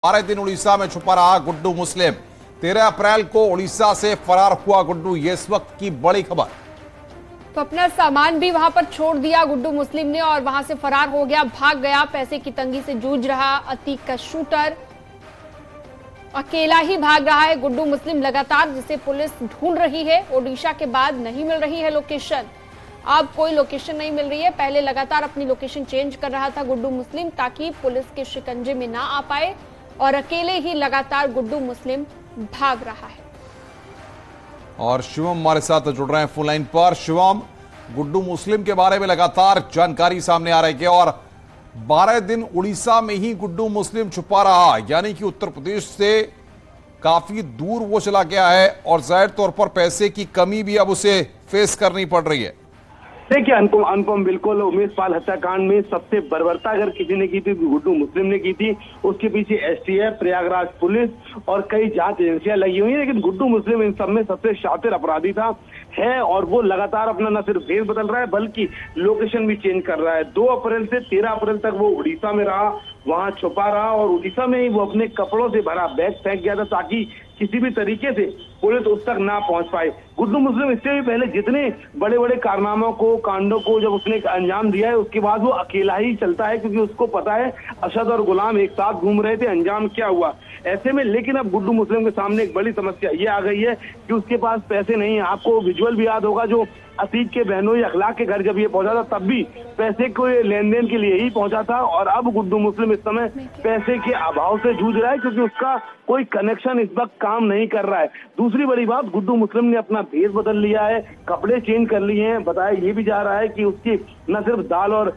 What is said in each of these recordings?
12 दिन उड़ीसा में छुपा रहा गुड्डू मुस्लिम। 13 अप्रैल को उड़ीसा से फरार हुआ गुड्डू, ये इस वक्त की बड़ी खबर। तो अपना सामान भी वहां पर छोड़ दिया गुड्डू मुस्लिम ने और वहां से फरार हो गया, भाग गया। पैसे की तंगी से जूझ रहा अतीक का शूटर अकेला ही भाग रहा है गुड्डू मुस्लिम लगातार, जिसे पुलिस ढूंढ रही है। ओडिशा के बाद नहीं मिल रही है लोकेशन, अब कोई लोकेशन नहीं मिल रही है। पहले लगातार अपनी लोकेशन चेंज कर रहा था गुड्डू मुस्लिम ताकि पुलिस के शिकंजे में ना आ पाए, और अकेले ही लगातार गुड्डू मुस्लिम भाग रहा है। और शिवम हमारे साथ जुड़ रहे हैं फोन लाइन पर। शिवम, गुड्डू मुस्लिम के बारे में लगातार जानकारी सामने आ रही है और 12 दिन उड़ीसा में ही गुड्डू मुस्लिम छुपा रहा, यानी कि उत्तर प्रदेश से काफी दूर वो चला गया है और जाहिर तौर पर पैसे की कमी भी अब उसे फेस करनी पड़ रही है। देखिए अनुपम, बिल्कुल उमेश पाल हत्याकांड में सबसे बर्बरता अगर किसी ने की थी, गुड्डू मुस्लिम ने की थी। उसके पीछे एसटीएफ, प्रयागराज पुलिस और कई जांच एजेंसियां लगी हुई हैं, लेकिन गुड्डू मुस्लिम इन सब में सबसे शातिर अपराधी था है और वो लगातार अपना न सिर्फ भेष बदल रहा है बल्कि लोकेशन भी चेंज कर रहा है। 2 अप्रैल से 13 अप्रैल तक वो उड़ीसा में रहा, वहां छुपा रहा और उड़ीसा में ही वो अपने कपड़ों से भरा बैग फेंक गया था ताकि किसी भी तरीके से पुलिस उस तक ना पहुंच पाए। गुड्डू मुस्लिम इससे भी पहले जितने बड़े बड़े कारनामों को, कांडों को जब उसने अंजाम दिया है, उसके बाद वो अकेला ही चलता है, क्योंकि उसको पता है असद और गुलाम एक साथ घूम रहे थे, अंजाम क्या हुआ ऐसे में। लेकिन अब गुड्डू मुस्लिम के सामने एक बड़ी समस्या ये आ गई है कि उसके पास पैसे नहीं है। आपको विजुअल भी याद होगा, जो अतीक के बहनोई अखलाक के घर जब ये पहुंचा था तब भी पैसे को लेन देन के लिए ही पहुंचा था, और अब गुड्डू मुस्लिम इस समय पैसे के अभाव से जूझ रहा है क्योंकि उसका कोई कनेक्शन इस वक्त काम नहीं कर रहा है। दूसरी बड़ी बात, गुड्डू मुस्लिम ने अपना भेष बदल लिया है, कपड़े चेंज कर लिए हैं। बताया ये भी जा रहा है कि उसकी न सिर्फ दाल और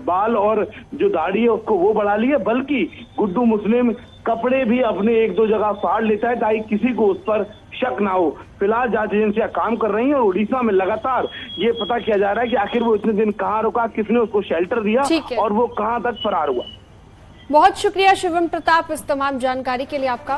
बाल और जो दाढ़ी है उसको वो बढ़ा ली है, बल्कि गुड्डू मुस्लिम कपड़े भी अपने 1-2 जगह फाड़ लेता है ताकि किसी को उस पर शक ना हो। फिलहाल जांच एजेंसियां काम कर रही हैं और उड़ीसा में लगातार ये पता किया जा रहा है कि आखिर वो इतने दिन कहाँ रुका, किसने उसको शेल्टर दिया और वो कहाँ तक फरार हुआ। बहुत शुक्रिया शिवम प्रताप इस तमाम जानकारी के लिए आपका।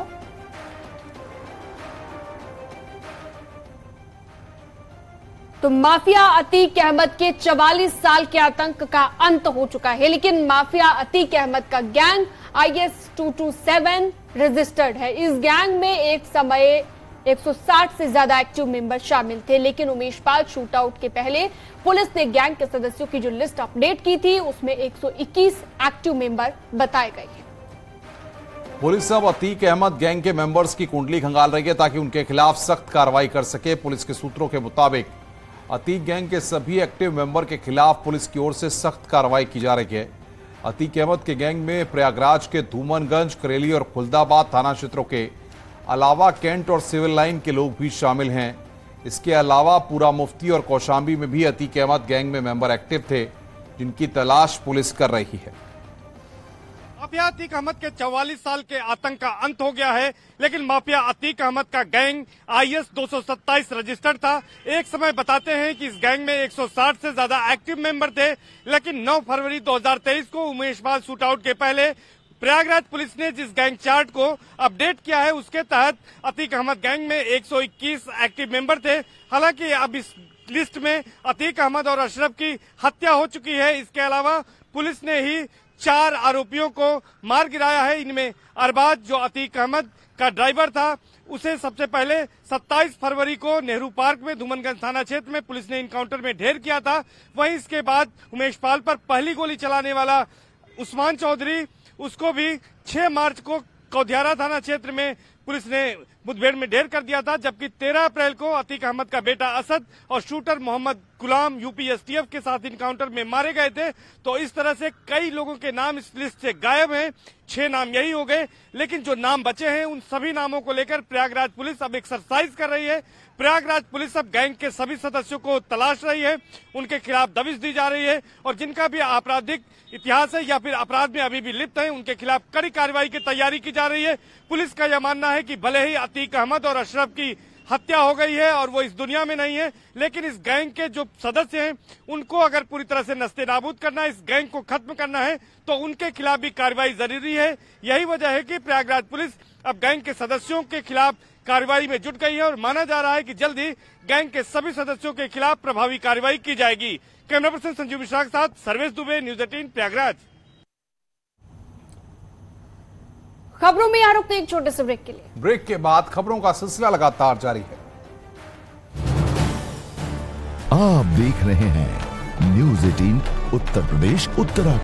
तो माफिया अतीक अहमद के 44 साल के आतंक का अंत हो चुका है, लेकिन माफिया अतीक अहमद का गैंग IS 227 रजिस्टर्ड है। इस गैंग में एक समय 160 से ज्यादा एक्टिव मेंबर शामिल थे, लेकिन उमेश पाल शूट आउट के पहले पुलिस ने गैंग के सदस्यों की जो लिस्ट अपडेट की थी उसमें 121 एक्टिव मेंबर बताए गए हैं। पुलिस अब अतीक अहमद गैंग के मेंबर्स की कुंडली खंगाल रही है ताकि उनके खिलाफ सख्त कार्रवाई कर सके। पुलिस के सूत्रों के मुताबिक अतीक गैंग के सभी एक्टिव मेंबर के खिलाफ पुलिस की ओर से सख्त कार्रवाई की जा रही है। अतीक अहमद के गैंग में प्रयागराज के धूमनगंज, करेली और खुलदाबाद थाना क्षेत्रों के अलावा कैंट और सिविल लाइन के लोग भी शामिल हैं। इसके अलावा पूरा मुफ्ती और कौशांबी में भी अतीक अहमद गैंग में मेंबर एक्टिव थे, जिनकी तलाश पुलिस कर रही है। माफिया अतीक अहमद के 44 साल के आतंक का अंत हो गया है, लेकिन माफिया अतीक अहमद का गैंग IS 227 रजिस्टर्ड था। एक समय बताते हैं कि इस गैंग में 160 से ज्यादा एक्टिव मेंबर थे, लेकिन 9 फरवरी 2023 को उमेश पाल शूट आउट के पहले प्रयागराज पुलिस ने जिस गैंग चार्ट को अपडेट किया है उसके तहत अतीक अहमद गैंग में 121 एक्टिव मेंबर थे। हालांकि अब इस लिस्ट में अतीक अहमद और अशरफ की हत्या हो चुकी है। इसके अलावा पुलिस ने ही 4 आरोपियों को मार गिराया है। इनमें अरबाज, जो अतीक अहमद का ड्राइवर था, उसे सबसे पहले 27 फरवरी को नेहरू पार्क में धूमनगंज थाना क्षेत्र में पुलिस ने इनकाउंटर में ढेर किया था। वहीं इसके बाद उमेश पाल पर पहली गोली चलाने वाला उस्मान चौधरी, उसको भी 6 मार्च को कौधियारा थाना क्षेत्र में पुलिस ने मुठभेड़ में ढेर कर दिया था। जबकि 13 अप्रैल को अतीक अहमद का बेटा असद और शूटर मोहम्मद गुलाम यूपी STF के साथ इनकाउंटर में मारे गए थे। तो इस तरह से कई लोगों के नाम इस लिस्ट से गायब हैं। 6 नाम यही हो गए, लेकिन जो नाम बचे हैं उन सभी नामों को लेकर प्रयागराज पुलिस अब एक्सरसाइज कर रही है। प्रयागराज पुलिस अब गैंग के सभी सदस्यों को तलाश रही है, उनके खिलाफ दबिश दी जा रही है और जिनका भी आपराधिक इतिहास है या फिर अपराध में अभी भी लिप्त है उनके खिलाफ कड़ी कार्रवाई की तैयारी की जा रही है। पुलिस का यह मानना है कि भले ही अतीक अहमद और अशरफ की हत्या हो गई है और वो इस दुनिया में नहीं है, लेकिन इस गैंग के जो सदस्य हैं उनको अगर पूरी तरह से नस्ते नाबूद करना है, इस गैंग को खत्म करना है, तो उनके खिलाफ भी कार्रवाई जरूरी है। यही वजह है कि प्रयागराज पुलिस अब गैंग के सदस्यों के खिलाफ कार्रवाई में जुट गई है और माना जा रहा है कि जल्द ही गैंग के सभी सदस्यों के खिलाफ प्रभावी कार्रवाई की जाएगी। कैमरा पर्सन संजीव मिश्रा के साथ सर्वेश दुबे, न्यूज 18 प्रयागराज। खबरों में यहाँ रुकते एक छोटे से ब्रेक के लिए। ब्रेक के बाद खबरों का सिलसिला लगातार जारी है। आप देख रहे हैं न्यूज़ 18 उत्तर प्रदेश उत्तराखंड।